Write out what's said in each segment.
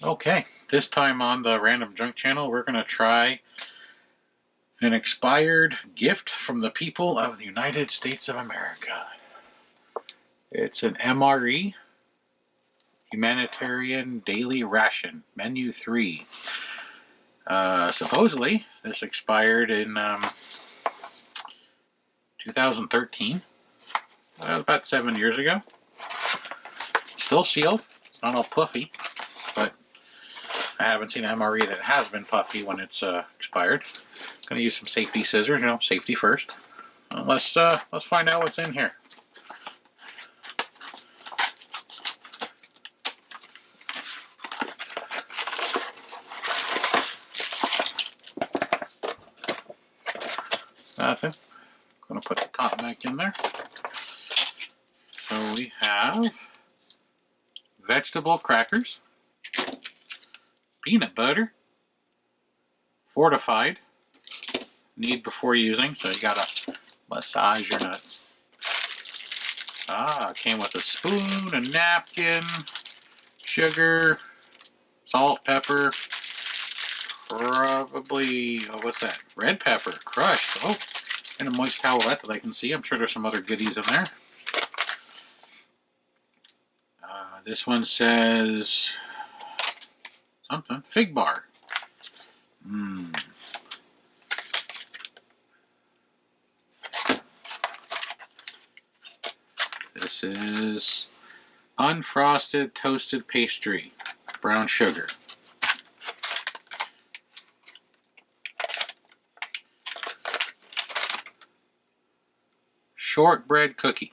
Okay, this time on the Random Junk channel, we're going to try an expired gift from the people of the United States of America. It's an MRE, Humanitarian Daily Ration Menu 3. Supposedly, this expired in 2013. About 7 years ago. It's still sealed. It's not all puffy, but I haven't seen an MRE that has been puffy when it's expired. I'm going to use some safety scissors, safety first. Let's find out what's in here. Nothing. I'm going to put the top back in there. So we have vegetable crackers, peanut butter, fortified, need before using, so you gotta massage your nuts. Came with a spoon, a napkin, sugar, salt, pepper, probably, what's that? Red pepper, crushed. Oh, and a moist towelette that I can see. I'm sure there's some other goodies in there. This one says something, fig bar. This is unfrosted toasted pastry, brown sugar. Shortbread cookie.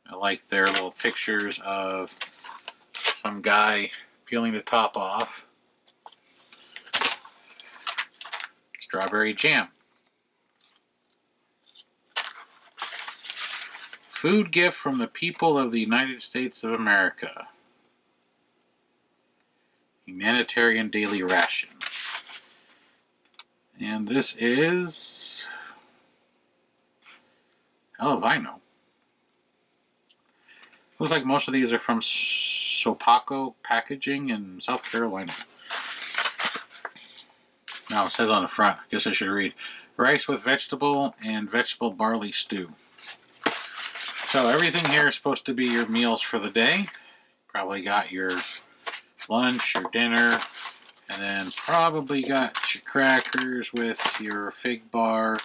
I like their little pictures of some guy peeling the top off. Strawberry jam. Food gift from the people of the United States of America. Humanitarian Daily Ration. And this is... hell if I know. Looks like most of these are from Sopaco Packaging in South Carolina. Now it says on the front, I guess I should read, rice with vegetable and vegetable barley stew. So everything here is supposed to be your meals for the day. Probably got your lunch, your dinner, and then probably got your crackers with your fig bar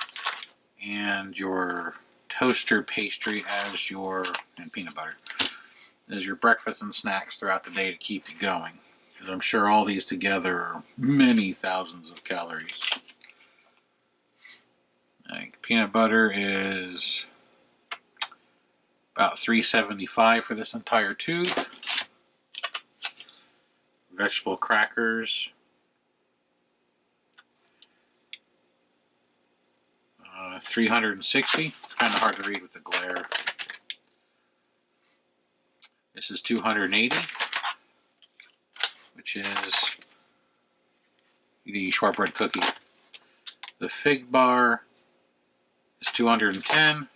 and your toaster pastry as your, and peanut butter, as your breakfast and snacks throughout the day to keep you going. Because I'm sure all these together are many thousands of calories. I think peanut butter is about $3.75 for this entire tube. Vegetable crackers, $360. It's kind of hard to read with the glare. This is $280, which is the shortbread cookie. The fig bar is $210.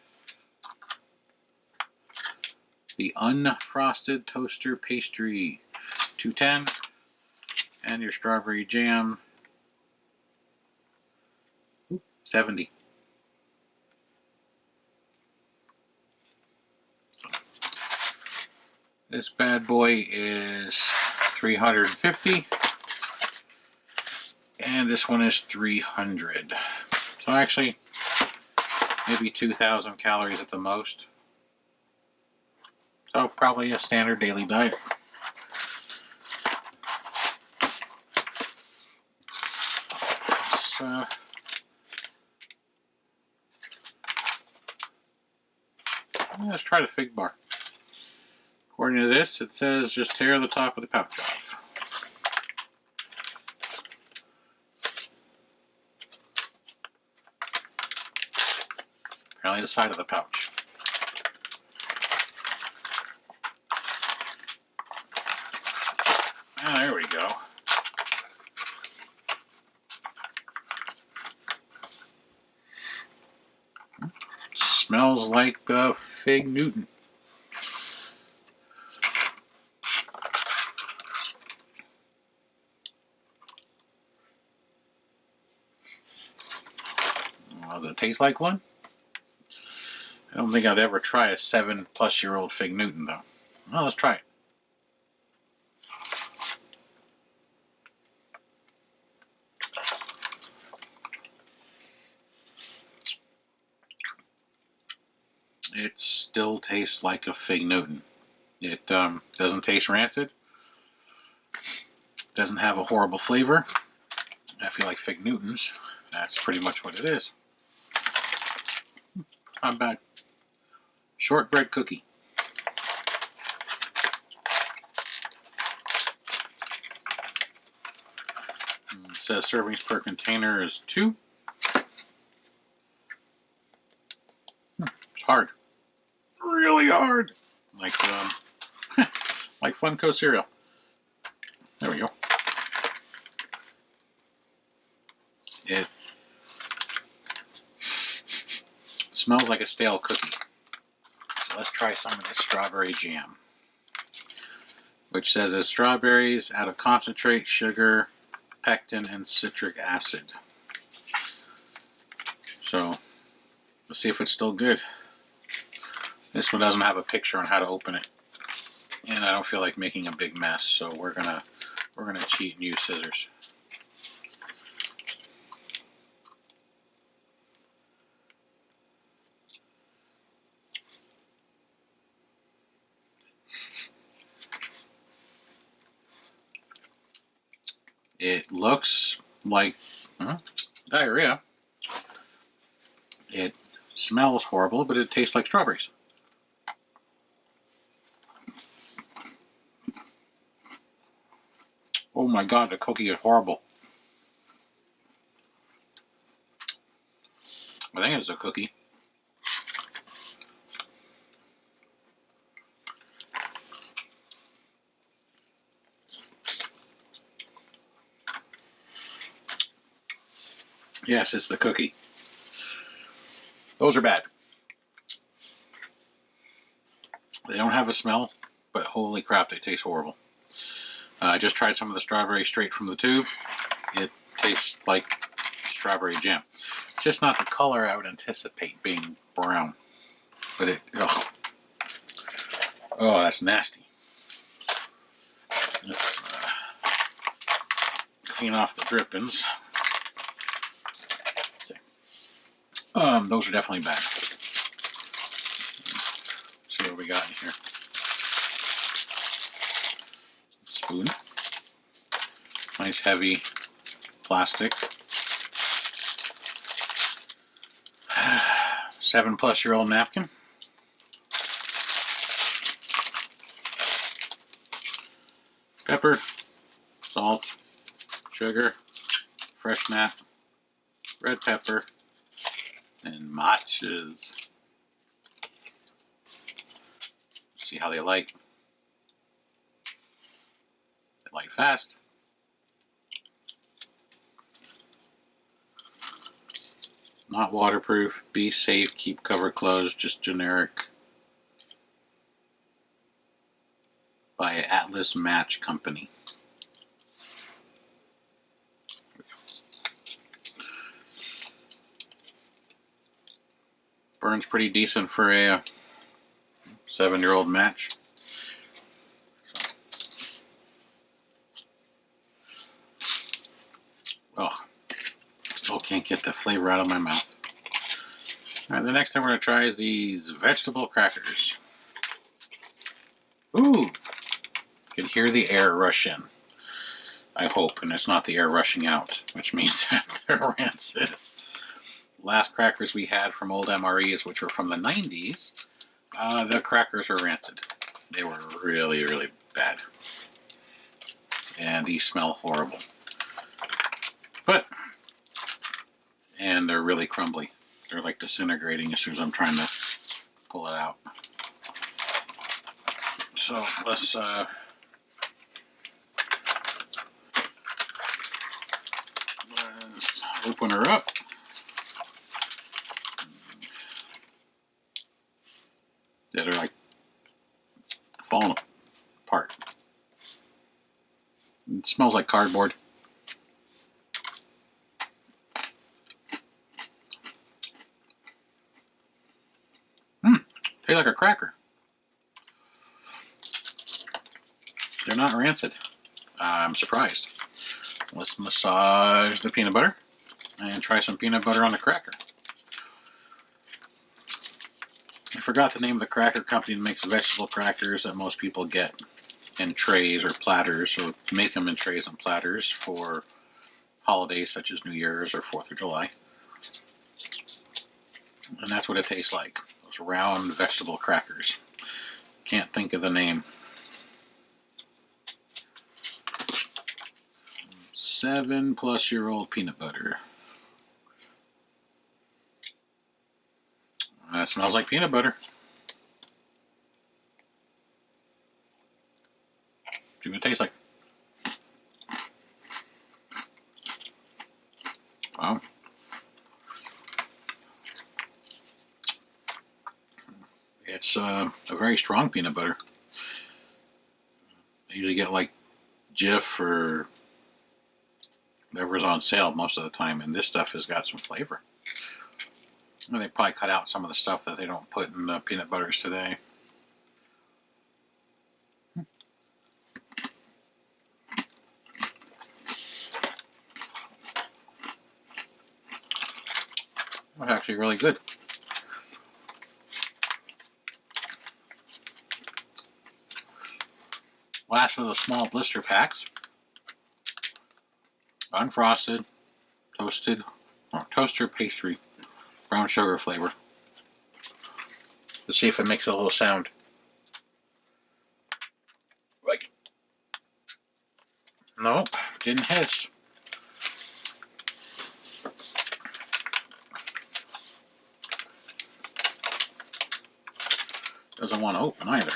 The unfrosted toaster pastry, $210. And your strawberry jam, $70. This bad boy is $350, and this one is $300. So actually, maybe 2,000 calories at the most. So probably a standard daily diet. Let's try the fig bar. According to this, it says just tear the top of the pouch off. Apparently the side of the pouch. There we go. Smells like Fig Newton. Does it taste like one? I don't think I'd ever try a 7-plus-year-old Fig Newton, though. Well, let's try it. It still tastes like a Fig Newton. It doesn't taste rancid. Doesn't have a horrible flavor. I feel like Fig Newtons. That's pretty much what it is. Not bad. Shortbread cookie. It says servings per container is 2. It's hard. Really hard. Like like Funko cereal. There we go. It smells like a stale cookie. So let's try some of this strawberry jam, which says it's strawberries out of concentrate, sugar, pectin, and citric acid. So let's see if it's still good. This one doesn't have a picture on how to open it, and I don't feel like making a big mess, so we're gonna cheat and use scissors. It looks like diarrhea. It smells horrible, but it tastes like strawberries. Oh my god, the cookie is horrible. I think it's a cookie. Yes, it's the cookie. Those are bad. They don't have a smell, but holy crap, they taste horrible. I just tried some of the strawberry straight from the tube. It tastes like strawberry jam. It's just not the color I would anticipate being brown. But it, oh, that's nasty. Let's clean off the drippings. Those are definitely bad. Let's see what we got in here. Spoon. Nice heavy plastic. 7-plus-year-old napkin. Pepper, salt, sugar, fresh nap, red pepper, and matches. See how they light. They light fast. Not waterproof. Be safe. Keep cover closed. Just generic. By Atlas Match Company. Burns pretty decent for a 7-year-old match. Oh, still can't get the flavor out of my mouth. Alright, the next thing we're going to try is these vegetable crackers. Ooh! You can hear the air rush in. I hope, and it's not the air rushing out, which means that they're rancid. Last crackers we had from old MREs, which were from the 90s, the crackers are rancid. They were really, really bad. And these smell horrible. And they're really crumbly. They're like disintegrating as soon as I'm trying to pull it out. So let's open her up. That are like falling apart. It smells like cardboard. Tastes like a cracker. They're not rancid. I'm surprised. Let's massage the peanut butter and try some peanut butter on the cracker. I forgot the name of the cracker company that makes vegetable crackers that most people get in trays or platters, or make them in trays and platters for holidays such as New Year's or 4th of July. And that's what it tastes like. Those round vegetable crackers. Can't think of the name. 7+-year-old peanut butter. That smells like peanut butter. See what it tastes like. Wow. It's a very strong peanut butter. I usually get like Jif or whatever's on sale most of the time, and this stuff has got some flavor. And they probably cut out some of the stuff that they don't put in peanut butters today. That's actually really good. Last of the small blister packs. Unfrosted, toasted, or toaster pastry, brown sugar flavor. Let's see if it makes a little sound. Like, nope, didn't hiss. Doesn't want to open either.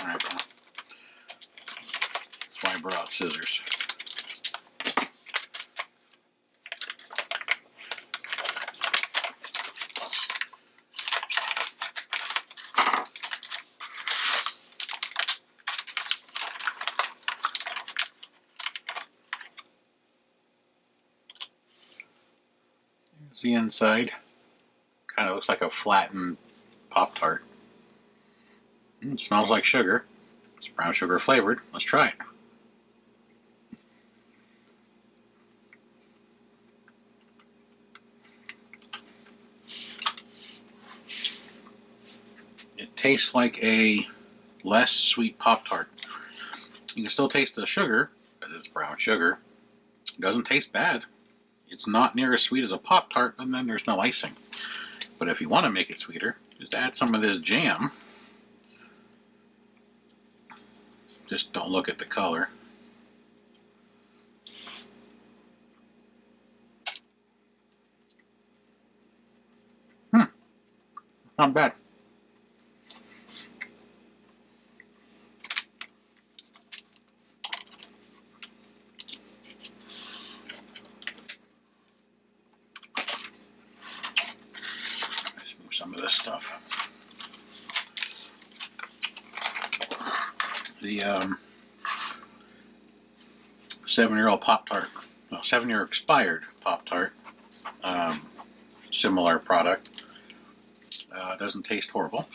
Alright, well, that's why I brought out scissors. Here's the inside. Kind of looks like a flattened Pop-Tart. It smells like sugar. It's brown sugar flavored. Let's try it. It tastes like a less sweet Pop-Tart. You can still taste the sugar, because it's brown sugar. It doesn't taste bad. It's not near as sweet as a Pop-Tart, and then there's no icing. But if you want to make it sweeter, just add some of this jam. Just don't look at the color. Not bad. Let's move some of this stuff. The 7-year-old Pop-Tart, well, 7-year expired Pop-Tart, similar product. Doesn't taste horrible.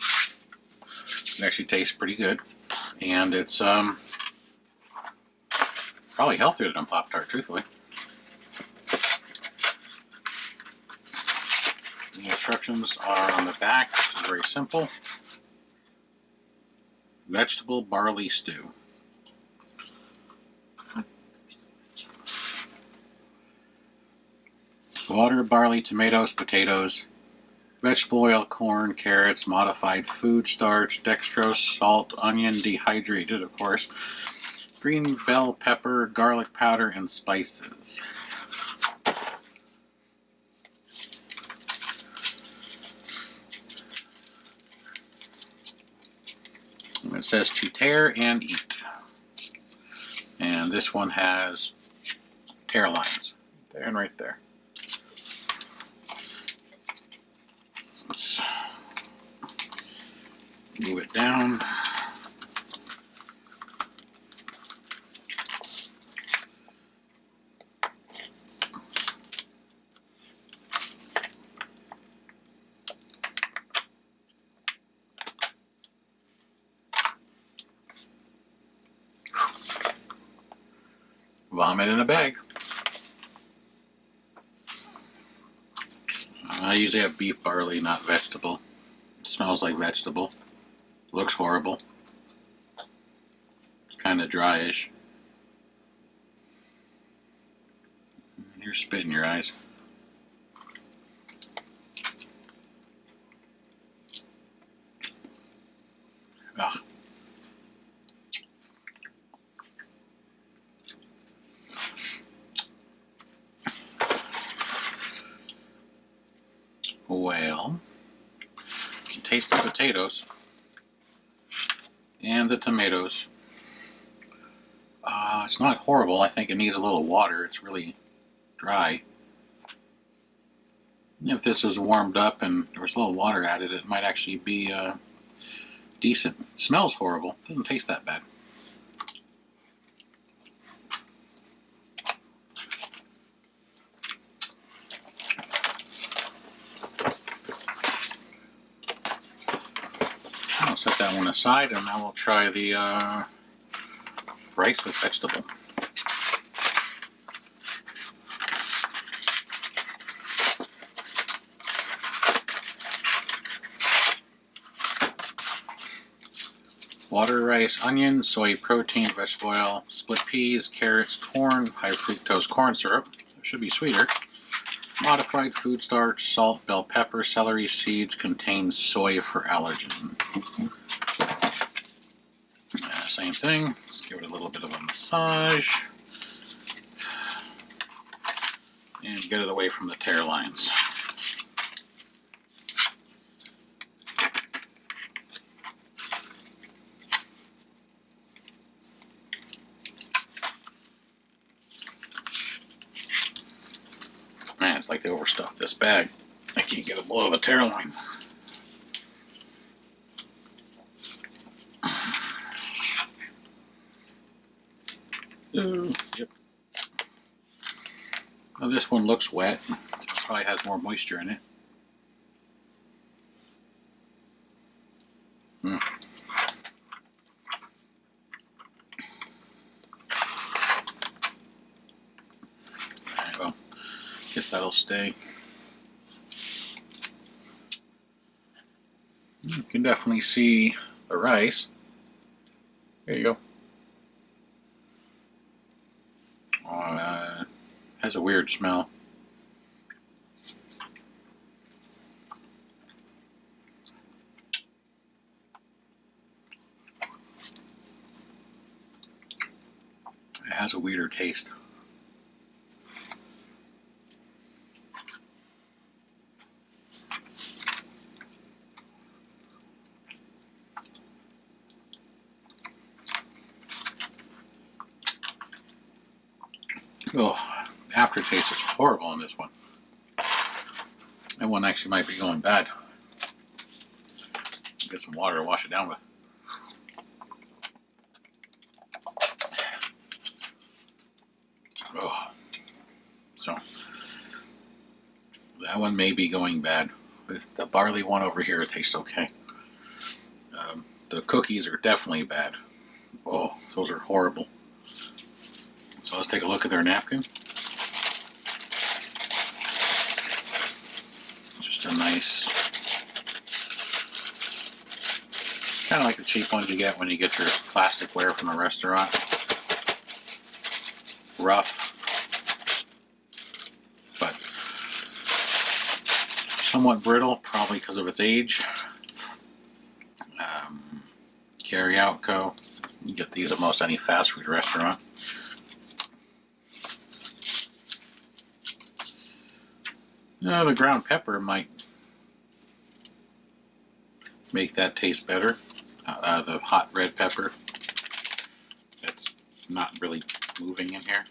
It actually tastes pretty good, and it's probably healthier than Pop-Tart, truthfully. The instructions are on the back. It's very simple. Vegetable barley stew. Water, barley, tomatoes, potatoes, vegetable oil, corn, carrots, modified food starch, dextrose, salt, onion, dehydrated, of course, green bell pepper, garlic powder, and spices. And it says to tear and eat. And this one has tear lines. There and right there. Let's move it down. Vomit in a bag. I usually have beef barley, not vegetable. It smells like vegetable. Looks horrible. It's kind of dryish. You're spit in your eyes. Ugh. Well, you can taste the potatoes and the tomatoes. It's not horrible. I think it needs a little water. It's really dry. If this was warmed up and there was a little water added, it might actually be decent. It smells horrible. It doesn't taste that bad. I'll set that one aside, and now we'll try the rice with vegetable. Water, rice, onion, soy protein, vegetable oil, split peas, carrots, corn, high fructose corn syrup. It should be sweeter. Modified food starch, salt, bell pepper, celery seeds contain soy for allergen. Same thing. Let's give it a little bit of a massage. And get it away from the tear lines. Man, it's like they overstuffed this bag. I can't get it below the tear line. Yep. Well, this one looks wet. It probably has more moisture in it. Alright, well, guess that'll stay. You can definitely see the rice. There you go. Has a weird smell. It has a weirder taste. Oh, aftertaste is horrible on this one. That one actually might be going bad. Get some water to wash it down with. Oh, so that one may be going bad. The barley one over here tastes okay. The cookies are definitely bad. Oh, those are horrible. So let's take a look at their napkin. Just a nice, kind of like the cheap ones you get when you get your plasticware from a restaurant. Rough, but somewhat brittle, probably because of its age. Carry out co. You get these at most any fast food restaurant. The ground pepper might make that taste better. The hot red pepper. It's not really moving in here.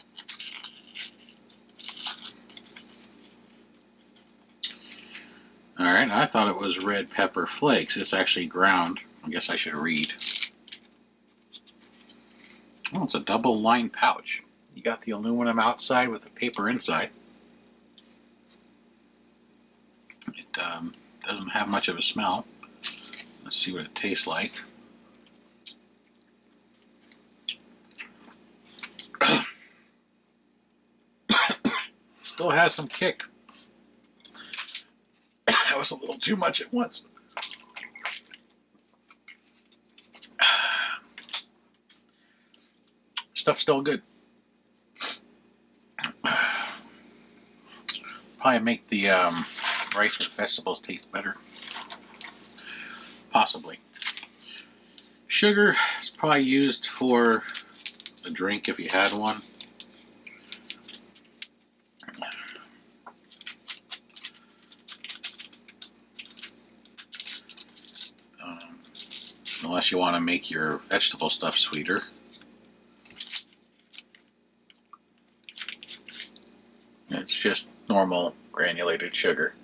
Alright, I thought it was red pepper flakes. It's actually ground. I guess I should read. Oh, it's a double lined pouch. You got the aluminum outside with the paper inside. It doesn't have much of a smell. Let's see what it tastes like. Still has some kick. That was a little too much at once. Stuff's still good. Probably make the rice with vegetables taste better. Possibly. Sugar is probably used for the drink if you had one. Unless you want to make your vegetable stuff sweeter. It's just normal granulated sugar.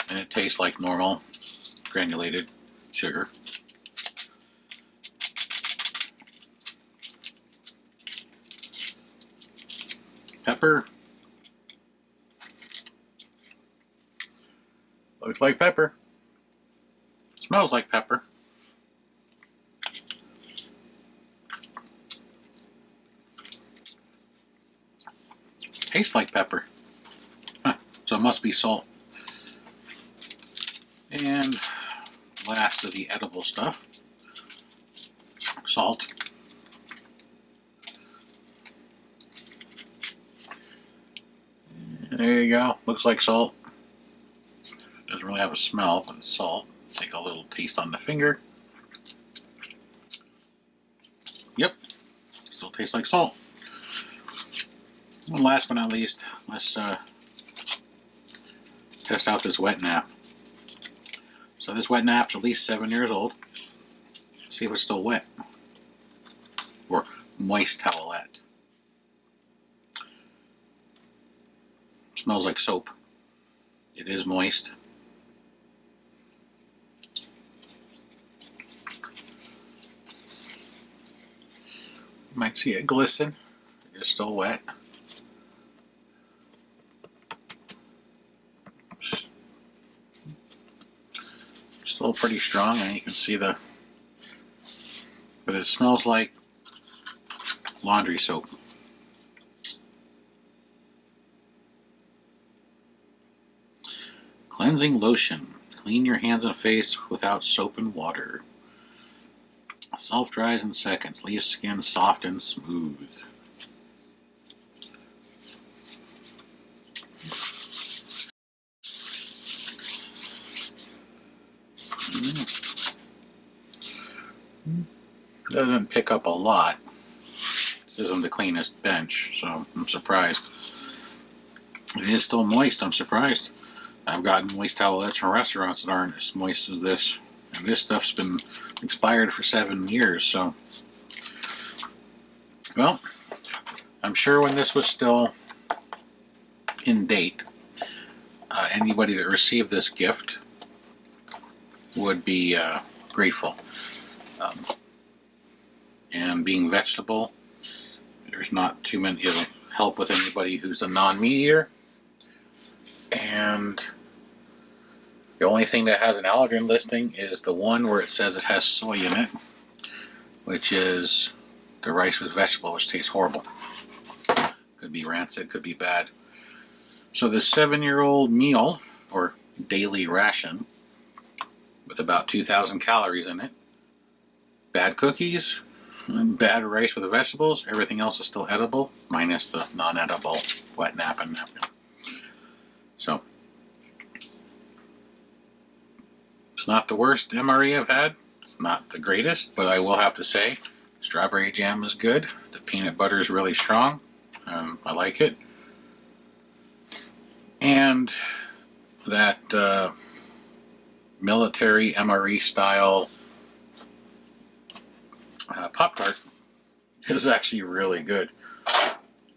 And it tastes like normal granulated sugar. Pepper. Looks like pepper. Smells like pepper. Tastes like pepper. Huh. So it must be salt. And last of the edible stuff. Salt. And there you go. Looks like salt. Doesn't really have a smell, but it's salt. Take a little taste on the finger. Yep. Still tastes like salt. And last but not least, let's test out this wet nap. So this wet nap's at least 7 years old. See if it's still wet. Or moist towelette. Smells like soap. It is moist. You might see it glisten. It's still wet. Still pretty strong, and you can see but it smells like laundry soap. Cleansing lotion. Clean your hands and face without soap and water. Self dries in seconds. Leaves skin soft and smooth. Doesn't pick up a lot. This isn't the cleanest bench, so I'm surprised. It is still moist. I'm surprised. I've gotten moist towelettes from restaurants that aren't as moist as this. And this stuff's been expired for 7 years, so. Well, I'm sure when this was still in date, anybody that received this gift would be grateful. And being vegetable, there's not too many. It'll help with anybody who's a non-meat eater. And the only thing that has an allergen listing is the one where it says it has soy in it, which is the rice with vegetable, which tastes horrible. Could be rancid, could be bad. So this 7-year-old meal, or daily ration, with about 2,000 calories in it, bad cookies, bad rice with the vegetables, everything else is still edible, minus the non-edible wet nap and napkin. So, it's not the worst MRE I've had. It's not the greatest, but I will have to say, strawberry jam is good. The peanut butter is really strong. I like it. And that military MRE style Pop-Tart is actually really good.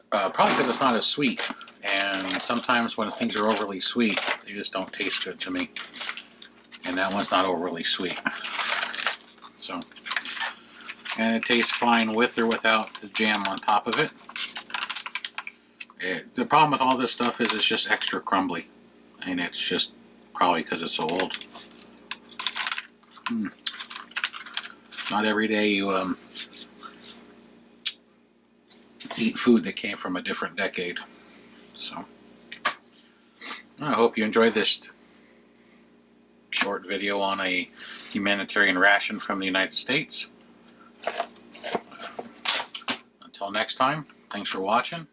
Probably because it's not as sweet. And sometimes when things are overly sweet, they just don't taste good to me. And that one's not overly sweet. So, and it tastes fine with or without the jam on top of it. The problem with all this stuff is it's just extra crumbly. And it's just probably because it's so old. Not every day you eat food that came from a different decade. So I hope you enjoyed this short video on a humanitarian ration from the United States. Until next time, thanks for watching.